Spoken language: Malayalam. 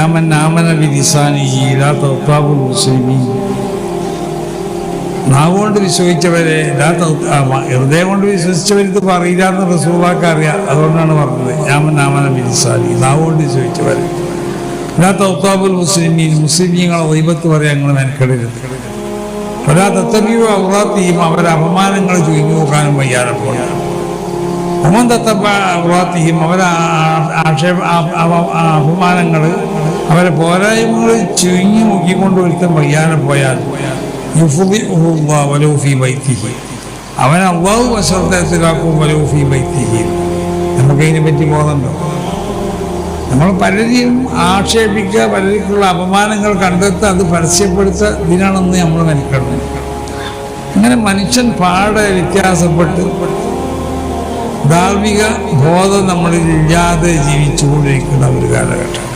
യാമൻ ആമന ബിലിസാനിഹി ലാ തഗ്താബുൽ മുസ്ലിമീൻ. നാവുകൊണ്ട് വിശ്വസിച്ചവരെ ഹൃദയം കൊണ്ട് വിശ്വസിച്ചവരിത് പറയില്ല എന്ന് റസൂലുള്ളാഹിക്ക് അറിയാം. അതുകൊണ്ടാണ് പറഞ്ഞത് യാമൻ ആമന ബിലിസാനിഹി, നാവുകൊണ്ട് വിശ്വസിച്ചവരെ ലാ തഗ്താബുൽ മുസ്ലിമീൻ, മുസ്ലിമീങ്ങളെ ഗീബത്ത് പറയാൻ നിങ്ങൾ മെനക്കെടരുത്. വലാ തത്തബിഉ ഔറാത്തിഹിം, അവരെ അപമാനങ്ങൾ ചുരുങ്ങി നോക്കാനും വയ്യാതെ പോകണം. ഒമൻ തത്തബഅ ഔറാത്തിഹിം, അവരെ അപമാനങ്ങൾ അവരെ പോരായ്മകൾ ചുരുങ്ങി നോക്കിക്കൊണ്ട് ഒരുത്തൻ വയ്യാതെ പോയാൽ യുഫ്ദിഉഹുല്ലാഹു വലൗ ഫീ ബൈത്തിഹി, അവൻ അല്ലാഹു വശർദത്തിലാക്കും വലൗ ഫീ ബൈത്തിഹി. നമുക്കതിനെ പറ്റി ബോധമുണ്ടോ? നമ്മൾ പലരെയും ആക്ഷേപിക്കുക, പലർക്കുള്ള അപമാനങ്ങൾ കണ്ടെത്തുക, അത് പരസ്യപ്പെടുത്തുക, ഇതിനാണെന്ന് നമ്മൾ മെനക്കെടുന്നു. അങ്ങനെ മനുഷ്യൻ പാടെ വ്യത്യാസപ്പെട്ട് ധാർമ്മിക ബോധം നമ്മളിൽ ഇല്ലാതെ ജീവിച്ചുകൊണ്ടിരിക്കുന്ന ഒരു കാലഘട്ടം.